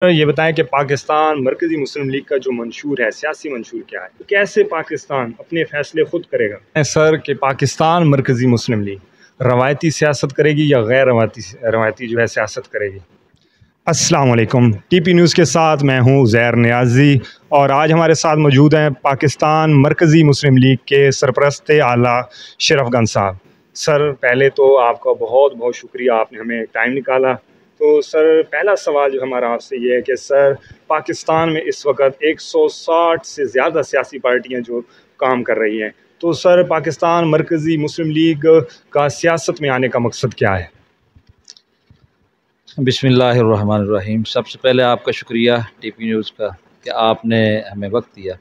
یہ بتائیں کہ پاکستان مرکزی مسلم لیگ کا جو منشور ہے، سیاسی منشور کیا ہے؟ کیسے پاکستان اپنے فیصلے خود کرے گا؟ سر کہ پاکستان مرکزی مسلم لیگ روایتی سیاست کرے گی یا غیر روایتی جو ہے سیاست کرے گی؟ السلام علیکم، ٹی پی نیوز کے ساتھ میں ہوں عزیر نیازی، اور آج ہمارے ساتھ موجود ہیں پاکستان مرکزی مسلم لیگ کے سرپرست اعلیٰ شرف گنج صاحب۔ سر پہلے تو آپ کا بہت بہت شکریہ، آپ نے ہمیں ٹائم نکالا۔ تو سر پہلا سوال جو ہمارا آپ سے یہ ہے کہ سر پاکستان میں اس وقت 160 سے زیادہ سیاسی پارٹیاں جو کام کر رہی ہیں، تو سر پاکستان مرکزی مسلم لیگ کا سیاست میں آنے کا مقصد کیا ہے؟ بسم اللہ الرحمن الرحیم۔ سب سے پہلے آپ کا شکریہ ٹی پی نیوز کا کہ آپ نے ہمیں وقت دیا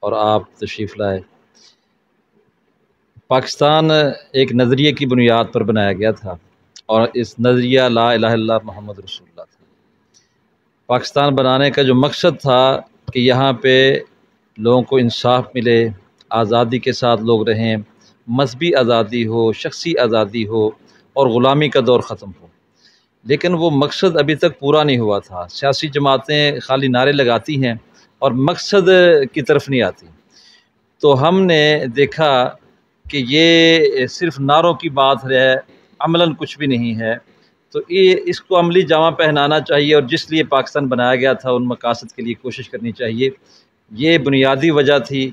اور آپ تشریف لائے۔ پاکستان ایک نظریے کی بنیاد پر بنایا گیا تھا اور اس نظریہ لا الہ الا اللہ محمد رسول اللہ تھا۔ پاکستان بنانے کا جو مقصد تھا کہ یہاں پہ لوگوں کو انصاف ملے، آزادی کے ساتھ لوگ رہیں، مذہبی آزادی ہو، شخصی آزادی ہو اور غلامی کا دور ختم ہو، لیکن وہ مقصد ابھی تک پورا نہیں ہوا تھا۔ سیاسی جماعتیں خالی نعرے لگاتی ہیں اور مقصد کی طرف نہیں آتی۔ تو ہم نے دیکھا کہ یہ صرف نعروں کی بات ہے، عملاً کچھ بھی نہیں ہے، تو اس کو عملی جامہ پہنانا چاہیے اور جس لیے پاکستان بنایا گیا تھا ان مقاصد کے لیے کوشش کرنی چاہیے۔ یہ بنیادی وجہ تھی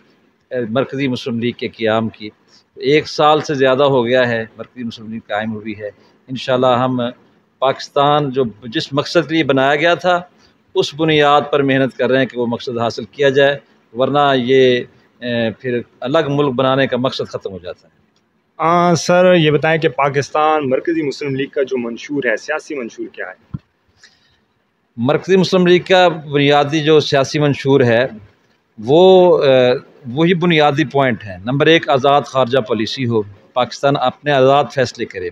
مرکزی مسلم لیگ کے قیام کی۔ 1 سال سے زیادہ ہو گیا ہے مرکزی مسلم لیگ قائم ہوئی ہے۔ انشاءاللہ ہم پاکستان جو جس مقصد کے لیے بنایا گیا تھا اس بنیاد پر محنت کر رہے ہیں کہ وہ مقصد حاصل کیا جائے، ورنہ یہ پھر الگ ملک بنانے کا مقصد ختم ہو جاتا ہے۔ سر یہ بتائیں کہ پاکستان مرکزی مسلم لیگ کا جو منشور ہے، سیاسی منشور کیا ہے؟ مرکزی مسلم لیگ کا بنیادی جو سیاسی منشور ہے وہ وہی بنیادی پوائنٹ ہیں۔ نمبر 1، آزاد خارجہ پالیسی ہو، پاکستان اپنے آزاد فیصلے کرے۔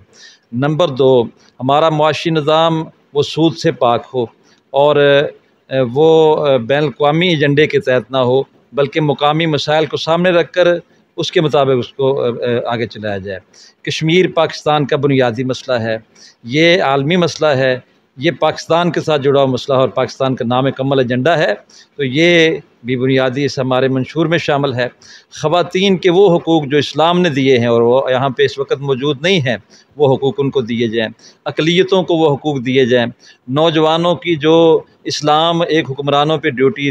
نمبر 2، ہمارا معاشی نظام وہ سود سے پاک ہو اور وہ بین الاقوامی ایجنڈے کے تحت نہ ہو، بلکہ مقامی مسائل کو سامنے رکھ کر اس کے مطابق اس کو آگے چلایا جائے۔ کشمیر پاکستان کا بنیادی مسئلہ ہے، یہ عالمی مسئلہ ہے، یہ پاکستان کے ساتھ جڑا ہوا مسئلہ اور پاکستان کا نامکمل ایجنڈا ہے، تو یہ بھی بنیادی اس ہمارے منشور میں شامل ہے۔ خواتین کے وہ حقوق جو اسلام نے دیے ہیں اور وہ یہاں پہ اس وقت موجود نہیں ہیں، وہ حقوق ان کو دیے جائیں۔ اقلیتوں کو وہ حقوق دیے جائیں۔ نوجوانوں کی جو اسلام ایک حکمرانوں پہ ڈیوٹی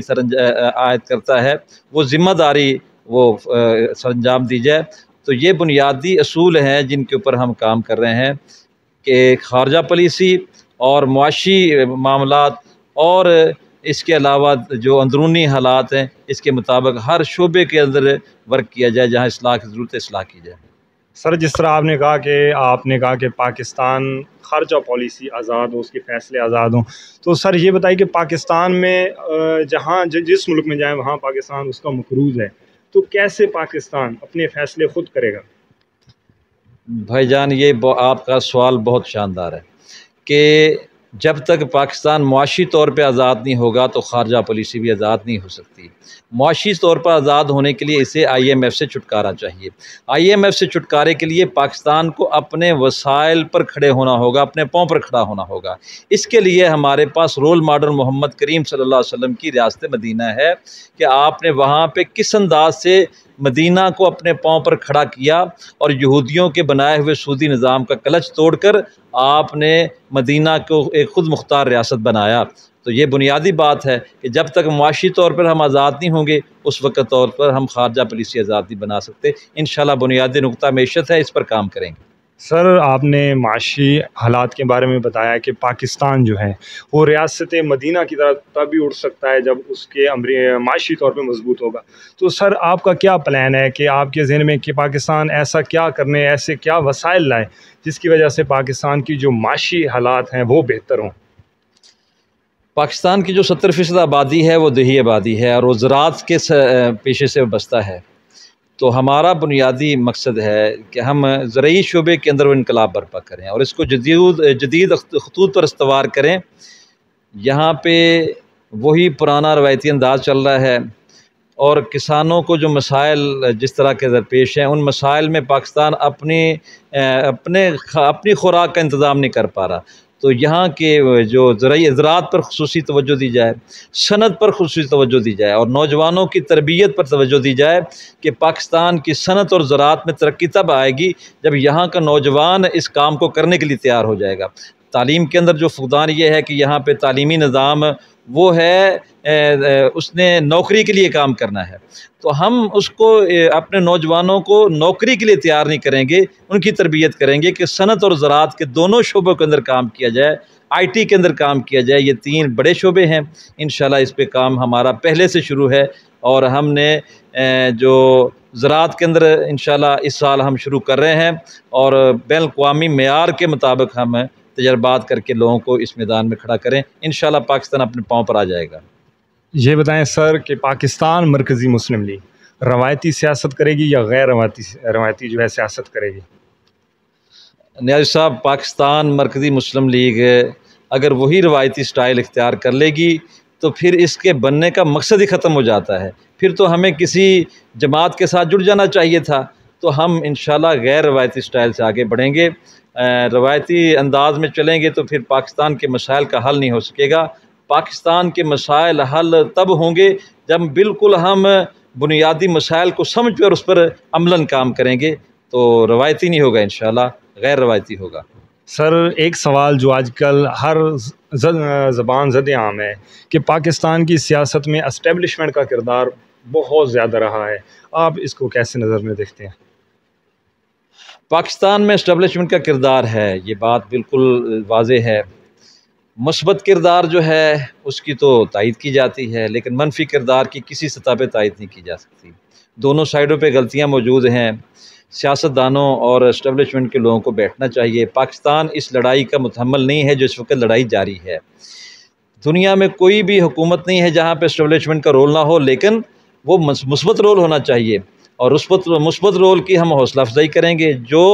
عائد کرتا ہے، وہ ذمہ داری وہ سر انجام دی جائے۔ تو یہ بنیادی اصول ہیں جن کے اوپر ہم کام کر رہے ہیں کہ خارجہ پالیسی اور معاشی معاملات اور اس کے علاوہ جو اندرونی حالات ہیں اس کے مطابق ہر شعبے کے اندر ورک کیا جائے، جہاں اصلاح کی ضرورت ہے اصلاح کی جائے۔ سر جس طرح آپ نے کہا کہ پاکستان خارجہ پالیسی آزاد ہو، اس کے فیصلے آزاد ہوں، تو سر یہ بتائیے کہ پاکستان میں جس ملک میں جائیں وہاں پاکستان اس کا مقروض ہے، تو کیسے پاکستان اپنے فیصلے خود کرے گا؟ بھائی جان، یہ آپ کا سوال بہت شاندار ہے کہ جب تک پاکستان معاشی طور پہ آزاد نہیں ہوگا تو خارجہ پالیسی بھی آزاد نہیں ہو سکتی۔ معاشی طور پر آزاد ہونے کے لیے اسے IMF سے چھٹکارا چاہیے۔ IMF سے چھٹکارے کے لیے پاکستان کو اپنے وسائل پر کھڑے ہونا ہوگا، اپنے پاؤں پر کھڑا ہونا ہوگا۔ اس کے لیے ہمارے پاس رول ماڈل محمد کریم صلی اللہ علیہ وسلم کی ریاست مدینہ ہے کہ آپ نے وہاں پہ کس انداز سے مدینہ کو اپنے پاؤں پر کھڑا کیا اور یہودیوں کے بنائے ہوئے سودی نظام کا کلچ توڑ کر آپ نے مدینہ کو ایک خود مختار ریاست بنایا۔ تو یہ بنیادی بات ہے کہ جب تک معاشی طور پر ہم آزاد نہیں ہوں گے اس وقت طور پر ہم خارجہ پالیسی آزاد نہیں بنا سکتے۔ انشاءاللہ بنیادی نقطہ معیشت ہے، اس پر کام کریں گے۔ سر آپ نے معاشی حالات کے بارے میں بتایا کہ پاکستان جو ہے وہ ریاست مدینہ کی طرح تبھی اٹھ سکتا ہے جب اس کے معاشی طور پہ مضبوط ہوگا۔ تو سر آپ کا کیا پلان ہے کہ آپ کے ذہن میں کہ پاکستان ایسا کیا کرنے، ایسے کیا وسائل لائے جس کی وجہ سے پاکستان کی جو معاشی حالات ہیں وہ بہتر ہوں؟ پاکستان کی جو 70% آبادی ہے وہ دیہی آبادی ہے اور وہ زراعت کے پیشے سے بستہ ہے۔ تو ہمارا بنیادی مقصد ہے کہ ہم زرعی شعبے کے اندر وہ انقلاب برپا کریں اور اس کو جدید خطوط پر استوار کریں۔ یہاں پہ وہی پرانا روایتی انداز چل رہا ہے اور کسانوں کو جو مسائل جس طرح کے درپیش ہیں ان مسائل میں پاکستان اپنی خوراک کا انتظام نہیں کر پا رہا۔ تو یہاں کے جو زرعی زراعت پر خصوصی توجہ دی جائے، صنعت پر خصوصی توجہ دی جائے، اور نوجوانوں کی تربیت پر توجہ دی جائے کہ پاکستان کی صنعت اور زراعت میں ترقی تب آئے گی جب یہاں کا نوجوان اس کام کو کرنے کے لیے تیار ہو جائے گا۔ تعلیم کے اندر جو فقدان یہ ہے کہ یہاں پہ تعلیمی نظام وہ ہے اس نے نوکری کے لیے کام کرنا ہے، تو ہم اس کو اپنے نوجوانوں کو نوکری کے لیے تیار نہیں کریں گے، ان کی تربیت کریں گے کہ صنعت اور زراعت کے دونوں شعبوں کے اندر کام کیا جائے، آئی ٹی کے اندر کام کیا جائے۔ یہ 3 بڑے شعبے ہیں، انشاءاللہ اس پہ کام ہمارا پہلے سے شروع ہے، اور ہم نے جو زراعت کے اندر انشاءاللہ اس سال ہم شروع کر رہے ہیں، اور بین الاقوامی معیار کے مطابق ہم تجربات کر کے لوگوں کو اس میدان میں کھڑا کریں۔ انشاءاللہ پاکستان اپنے پاؤں پر آ جائے گا۔ یہ بتائیں سر کہ پاکستان مرکزی مسلم لیگ روایتی سیاست کرے گی یا غیر روایتی جو ہے سیاست کرے گی؟ نیازی صاحب، پاکستان مرکزی مسلم لیگ اگر وہی روایتی سٹائل اختیار کر لے گی تو پھر اس کے بننے کا مقصد ہی ختم ہو جاتا ہے، پھر تو ہمیں کسی جماعت کے ساتھ جڑ جانا چاہیے تھا۔ تو ہم انشاءاللہ غیر روایتی سٹائل سے آگے بڑھیں گے، روایتی انداز میں چلیں گے تو پھر پاکستان کے مسائل کا حل نہیں ہو سکے گا۔ پاکستان کے مسائل حل تب ہوں گے جب بالکل ہم بنیادی مسائل کو سمجھ کر اس پر عملاً کام کریں گے، تو روایتی نہیں ہوگا، انشاءاللہ غیر روایتی ہوگا۔ سر ایک سوال جو آج کل ہر زبان زد عام ہے کہ پاکستان کی سیاست میں اسٹیبلشمنٹ کا کردار بہت زیادہ رہا ہے، آپ اس کو کیسے نظر میں دیکھتے ہیں؟ پاکستان میں اسٹیبلشمنٹ کا کردار ہے، یہ بات بالکل واضح ہے۔ مثبت کردار جو ہے اس کی تو تائید کی جاتی ہے، لیکن منفی کردار کی کسی سطح پہ تائید نہیں کی جا سکتی۔ دونوں سائڈوں پہ غلطیاں موجود ہیں، سیاست دانوں اور اسٹیبلشمنٹ کے لوگوں کو بیٹھنا چاہیے۔ پاکستان اس لڑائی کا متحمل نہیں ہے جو اس وقت لڑائی جاری ہے۔ دنیا میں کوئی بھی حکومت نہیں ہے جہاں پہ اسٹیبلشمنٹ کا رول نہ ہو، لیکن وہ مثبت رول ہونا چاہیے، اور مثبت رول کی ہم حوصلہ افزائی کریں گے۔ جو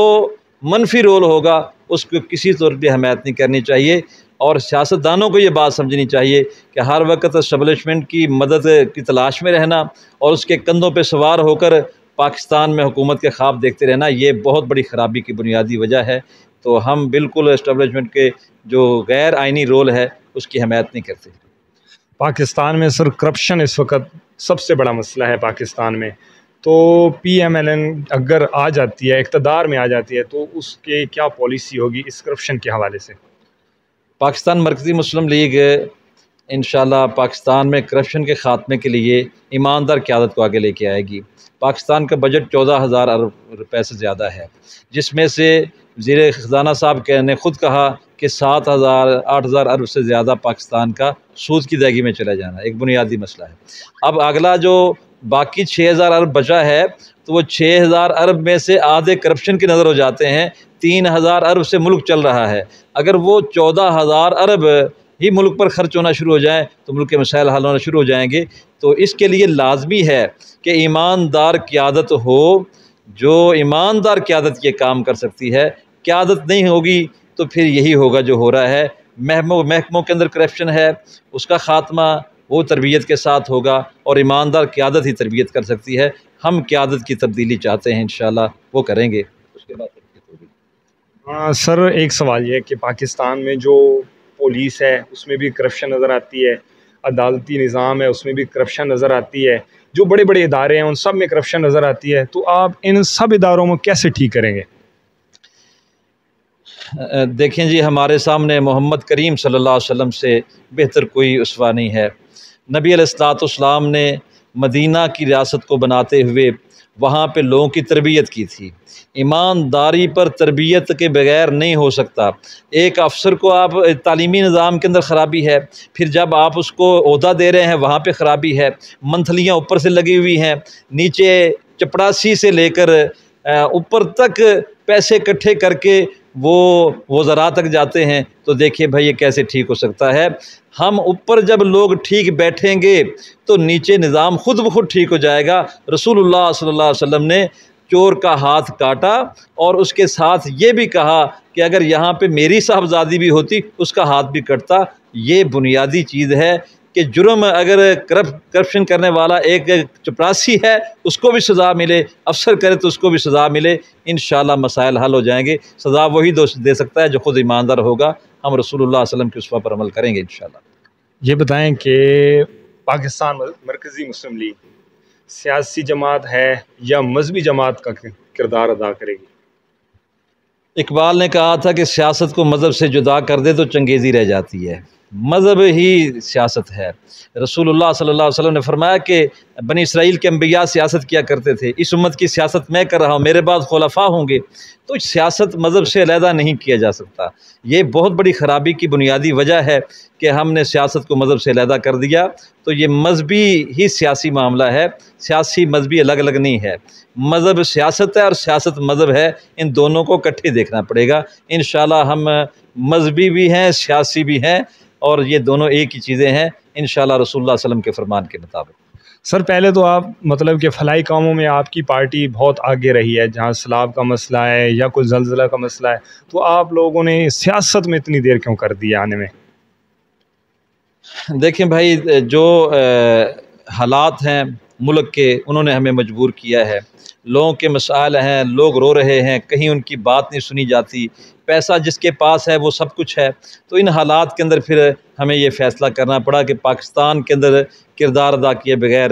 منفی رول ہوگا اس کو کسی طور پہ حمایت نہیں کرنی چاہیے، اور سیاست دانوں کو یہ بات سمجھنی چاہیے کہ ہر وقت اسٹیبلشمنٹ کی مدد کی تلاش میں رہنا اور اس کے کندھوں پہ سوار ہو کر پاکستان میں حکومت کے خواب دیکھتے رہنا، یہ بہت بڑی خرابی کی بنیادی وجہ ہے۔ تو ہم بالکل اسٹیبلشمنٹ کے جو غیر آئینی رول ہے اس کی حمایت نہیں کرتے۔ پاکستان میں سر کرپشن اس وقت سب سے بڑا مسئلہ ہے پاکستان میں، تو پی ایم ایل این اگر آ جاتی ہے، اقتدار میں آ جاتی ہے، تو اس کے کیا پالیسی ہوگی اس کرپشن کے حوالے سے؟ پاکستان مرکزی مسلم لیگ انشاءاللہ پاکستان میں کرپشن کے خاتمے کے لیے ایماندار قیادت کو آگے لے کے آئے گی۔ پاکستان کا بجٹ 14,000 ارب روپے سے زیادہ ہے، جس میں سے وزیر خزانہ صاحب نے خود کہا کہ 8,000 ارب سے زیادہ پاکستان کا سود کی ادائیگی میں چلا جانا ایک بنیادی مسئلہ ہے۔ اب اگلا جو باقی 6,000 ارب بچا ہے، تو وہ 6,000 ارب میں سے آدھے کرپشن کی نظر ہو جاتے ہیں، 3,000 ارب سے ملک چل رہا ہے۔ اگر وہ 14,000 ارب ہی ملک پر خرچ ہونا شروع ہو جائیں تو ملک کے مسائل حل ہونا شروع ہو جائیں گے۔ تو اس کے لیے لازمی ہے کہ ایماندار قیادت ہو، جو ایماندار قیادت یہ کام کر سکتی ہے۔ قیادت نہیں ہوگی تو پھر یہی ہوگا جو ہو رہا ہے، محکموں کے اندر کرپشن ہے، اس کا خاتمہ وہ تربیت کے ساتھ ہوگا، اور ایماندار قیادت ہی تربیت کر سکتی ہے۔ ہم قیادت کی تبدیلی چاہتے ہیں، انشاءاللہ وہ کریں گے، اس کے بعد تربیت ہوگی۔ سر ایک سوال یہ ہے کہ پاکستان میں جو پولیس ہے اس میں بھی کرپشن نظر آتی ہے، عدالتی نظام ہے اس میں بھی کرپشن نظر آتی ہے، جو بڑے بڑے ادارے ہیں ان سب میں کرپشن نظر آتی ہے، تو آپ ان سب اداروں میں کیسے ٹھیک کریں گے؟ دیکھیں جی، ہمارے سامنے محمد کریم صلی اللہ علیہ وسلم سے بہتر کوئی اسوہ نہیں ہے۔ نبی علیہ الصلوۃ والسلام نے مدینہ کی ریاست کو بناتے ہوئے وہاں پہ لوگوں کی تربیت کی تھی۔ ایمانداری پر تربیت کے بغیر نہیں ہو سکتا۔ ایک افسر کو آپ تعلیمی نظام کے اندر خرابی ہے، پھر جب آپ اس کو عہدہ دے رہے ہیں وہاں پہ خرابی ہے، منتھلیاں اوپر سے لگی ہوئی ہیں، نیچے چپڑاسی سے لے کر اوپر تک پیسے اکٹھے کر کے وہ وزراء تک جاتے ہیں، تو دیکھیے بھائی یہ کیسے ٹھیک ہو سکتا ہے؟ ہم اوپر جب لوگ ٹھیک بیٹھیں گے تو نیچے نظام خود بخود ٹھیک ہو جائے گا۔ رسول اللہ صلی اللہ علیہ وسلم نے چور کا ہاتھ کاٹا اور اس کے ساتھ یہ بھی کہا کہ اگر یہاں پہ میری صاحبزادی بھی ہوتی اس کا ہاتھ بھی کٹتا۔ یہ بنیادی چیز ہے کہ جرم اگر کرپشن کرنے والا ایک چپراسی ہے اس کو بھی سزا ملے، افسر کرے تو اس کو بھی سزا ملے، انشاءاللہ مسائل حل ہو جائیں گے۔ سزا وہی دے سکتا ہے جو خود ایماندار ہوگا۔ ہم رسول اللہ صلی اللہ علیہ وسلم کے اسوہ پر عمل کریں گے انشاءاللہ۔ یہ بتائیں کہ پاکستان مرکزی مسلم لیگ سیاسی جماعت ہے یا مذہبی جماعت کا کردار ادا کرے گی؟ اقبال نے کہا تھا کہ سیاست کو مذہب سے جدا کر دے تو چنگیزی رہ جاتی ہے۔ مذہب ہی سیاست ہے۔ رسول اللہ صلی اللہ علیہ وسلم نے فرمایا کہ بنی اسرائیل کے انبیاء سیاست کیا کرتے تھے، اس امت کی سیاست میں کر رہا ہوں، میرے بعد خلفاء ہوں گے۔ تو سیاست مذہب سے علیحدہ نہیں کیا جا سکتا۔ یہ بہت بڑی خرابی کی بنیادی وجہ ہے کہ ہم نے سیاست کو مذہب سے علیحدہ کر دیا۔ تو یہ مذہبی ہی سیاسی معاملہ ہے، سیاسی مذہبی الگ الگ نہیں ہے۔ مذہب سیاست ہے اور سیاست مذہب ہے، ان دونوں کو اکٹھے دیکھنا پڑے گا۔ انشاءاللہ ہم مذہبی بھی ہیں، سیاسی بھی ہیں، اور یہ دونوں ایک ہی چیزیں ہیں انشاءاللہ رسول اللہ صلی اللہ علیہ وسلم کے فرمان کے مطابق۔ سر پہلے تو آپ مطلب کہ فلاحی کاموں میں آپ کی پارٹی بہت آگے رہی ہے، جہاں سیلاب کا مسئلہ ہے یا کوئی زلزلہ کا مسئلہ ہے، تو آپ لوگوں نے سیاست میں اتنی دیر کیوں کر دی آنے میں؟ دیکھیں بھائی، جو حالات ہیں ملک کے انہوں نے ہمیں مجبور کیا ہے۔ لوگوں کے مسائل ہیں، لوگ رو رہے ہیں، کہیں ان کی بات نہیں سنی جاتی، پیسہ جس کے پاس ہے وہ سب کچھ ہے۔ تو ان حالات کے اندر پھر ہمیں یہ فیصلہ کرنا پڑا کہ پاکستان کے اندر کردار ادا کیے بغیر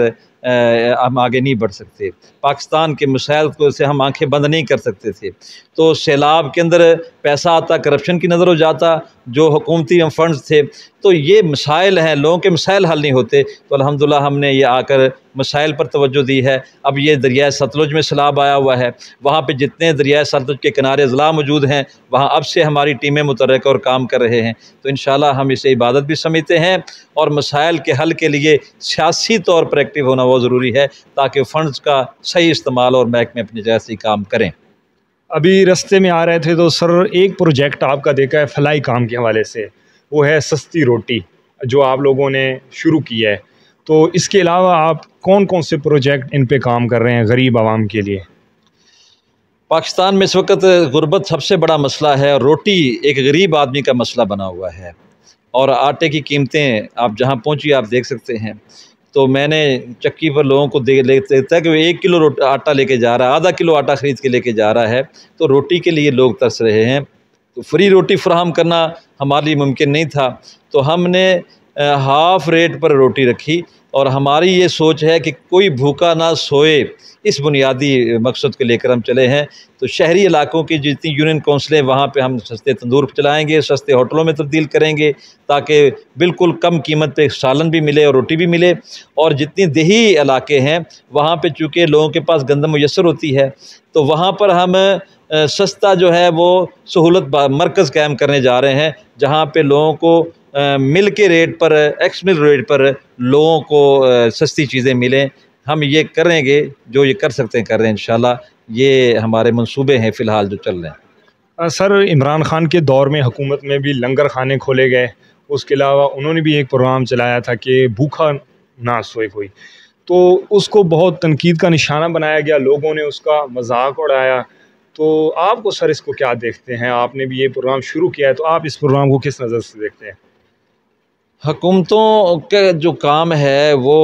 ہم آگے نہیں بڑھ سکتے۔ پاکستان کے مسائل کو سے ہم آنکھیں بند نہیں کر سکتے تھے۔ تو سیلاب کے اندر پیسہ آتا، کرپشن کی نظر ہو جاتا، جو حکومتی فنڈز تھے۔ تو یہ مسائل ہیں، لوگوں کے مسائل حل نہیں ہوتے۔ تو الحمدللہ ہم نے یہ آ کر مسائل پر توجہ دی ہے۔ اب یہ دریائے ستلج میں سیلاب آیا ہوا ہے، وہاں پہ جتنے دریائے ستلج کے کنارے اضلاع موجود ہیں وہاں اب سے ہماری ٹیمیں متحرک اور کام کر رہے ہیں۔ تو انشاءاللہ ہم اسے عبادت بھی سمجھتے ہیں، اور مسائل کے حل کے لیے سیاسی طور پر ایکٹیو ہونا بہت ضروری ہے تاکہ فنڈز کا صحیح استعمال اور محکمے اپنی جگہ سے کام کریں۔ ابھی رستے میں آ رہے تھے تو سر ایک پروجیکٹ آپ کا دیکھا ہے فلاحی کام کے حوالے سے، وہ ہے سستی روٹی جو آپ لوگوں نے شروع کی ہے۔ تو اس کے علاوہ آپ کون کون سے پروجیکٹ ان پہ کام کر رہے ہیں غریب عوام کے لیے؟ پاکستان میں اس وقت غربت سب سے بڑا مسئلہ ہے، اور روٹی ایک غریب آدمی کا مسئلہ بنا ہوا ہے، اور آٹے کی قیمتیں آپ جہاں پہنچی آپ دیکھ سکتے ہیں۔ تو میں نے چکی پر لوگوں کو دیکھتا ہے کہ وہ 1 کلو آٹا لے کے جا رہا ہے، آدھا کلو آٹا خرید کے لے کے جا رہا ہے۔ تو روٹی کے لیے لوگ ترس رہے ہیں۔ تو فری روٹی فراہم کرنا ہمارے لیے ممکن نہیں تھا، تو ہم نے ہاف ریٹ پر روٹی رکھی، اور ہماری یہ سوچ ہے کہ کوئی بھوکا نہ سوئے، اس بنیادی مقصد کو لے کر ہم چلے ہیں۔ تو شہری علاقوں کی جتنی یونین کونسلیں وہاں پہ ہم سستے تندور چلائیں گے، سستے ہوٹلوں میں تبدیل کریں گے، تاکہ بالکل کم قیمت پہ سالن بھی ملے اور روٹی بھی ملے۔ اور جتنی دیہی علاقے ہیں وہاں پہ چونکہ لوگوں کے پاس گندم میسر ہوتی ہے، تو وہاں پر ہم سستا جو ہے وہ سہولت مرکز قائم کرنے جا رہے ہیں، جہاں پہ لوگوں کو مل کے ریٹ پر، ایکس مل ریٹ پر لوگوں کو سستی چیزیں ملیں۔ ہم یہ کریں گے، جو یہ کر سکتے ہیں کر رہے ہیں انشاءاللہ۔ یہ ہمارے منصوبے ہیں فی الحال جو چل رہے ہیں۔ سر عمران خان کے دور میں حکومت میں بھی لنگر خانے کھولے گئے، اس کے علاوہ انہوں نے بھی ایک پروگرام چلایا تھا کہ بھوکا نہ سوئے کوئی، تو اس کو بہت تنقید کا نشانہ بنایا گیا، لوگوں نے اس کا مذاق اڑایا۔ تو آپ کو سر اس کو کیا دیکھتے ہیں؟ آپ نے بھی یہ پروگرام شروع کیا ہے، تو آپ اس پروگرام کو کس نظر سے دیکھتے ہیں؟ حکومتوں کا جو کام ہے وہ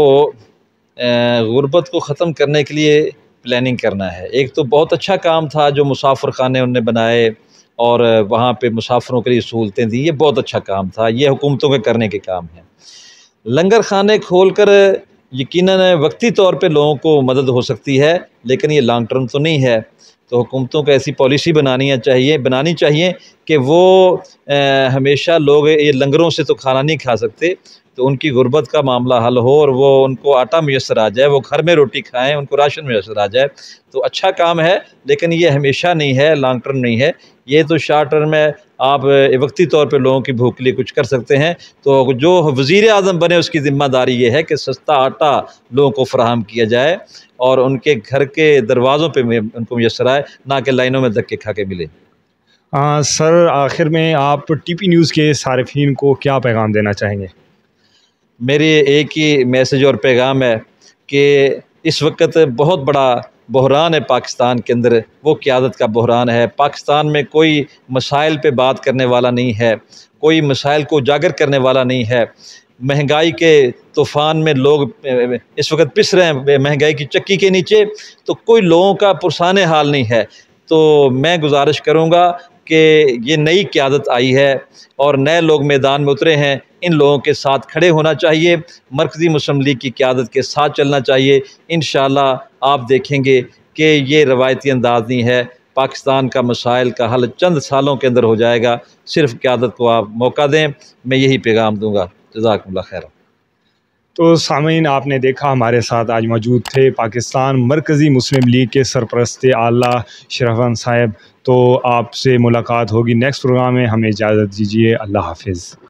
غربت کو ختم کرنے کے لیے پلاننگ کرنا ہے۔ ایک تو بہت اچھا کام تھا جو مسافر خانے انہوں نے بنائے اور وہاں پہ مسافروں کے لیے سہولتیں دی، یہ بہت اچھا کام تھا، یہ حکومتوں کے کرنے کے کام ہیں۔ لنگر خانے کھول کر یقیناً وقتی طور پہ لوگوں کو مدد ہو سکتی ہے، لیکن یہ لانگ ٹرم تو نہیں ہے۔ تو حکومتوں کو ایسی پالیسی بنانی چاہیے کہ وہ ہمیشہ لوگ یہ لنگروں سے تو کھانا نہیں کھا سکتے، تو ان کی غربت کا معاملہ حل ہو اور وہ ان کو آٹا میسر آ جائے، وہ گھر میں روٹی کھائیں، ان کو راشن میسر آ جائے، تو اچھا کام ہے، لیکن یہ ہمیشہ نہیں ہے، لانگ ٹرم نہیں ہے۔ یہ تو شارٹ ٹرم ہے، آپ وقتی طور پہ لوگوں کی بھوک کے لیے کچھ کر سکتے ہیں۔ تو جو وزیر اعظم بنے اس کی ذمہ داری یہ ہے کہ سستا آٹا لوگوں کو فراہم کیا جائے اور ان کے گھر کے دروازوں پہ ان کو میسر آئے، نہ کہ لائنوں میں دھکے کھا کے ملے۔ سر آخر میں آپ ٹی پی نیوز کے صارفین کو کیا پیغام دینا چاہیں گے؟ میری ایک ہی میسج اور پیغام ہے کہ اس وقت بہت بڑا بحران ہے پاکستان کے اندر، وہ قیادت کا بحران ہے۔ پاکستان میں کوئی مسائل پہ بات کرنے والا نہیں ہے، کوئی مسائل کو اجاگر کرنے والا نہیں ہے۔ مہنگائی کے طوفان میں لوگ اس وقت پس رہے ہیں مہنگائی کی چکی کے نیچے، تو کوئی لوگوں کا پرسان حال نہیں ہے۔ تو میں گزارش کروں گا کہ یہ نئی قیادت آئی ہے اور نئے لوگ میدان میں اترے ہیں، ان لوگوں کے ساتھ کھڑے ہونا چاہیے، مرکزی مسلم لیگ کی قیادت کے ساتھ چلنا چاہیے۔ انشاءاللہ آپ دیکھیں گے کہ یہ روایتی انداز نہیں ہے، پاکستان کا مسائل کا حل چند سالوں کے اندر ہو جائے گا، صرف قیادت کو آپ موقع دیں۔ میں یہی پیغام دوں گا۔ جزاکم اللہ خیر۔ تو سامعین، آپ نے دیکھا ہمارے ساتھ آج موجود تھے پاکستان مرکزی مسلم لیگ کے سرپرست اعلیٰ شرفان صاحب۔ تو آپ سے ملاقات ہوگی نیکسٹ پروگرام میں، ہمیں اجازت دیجیے، اللہ حافظ۔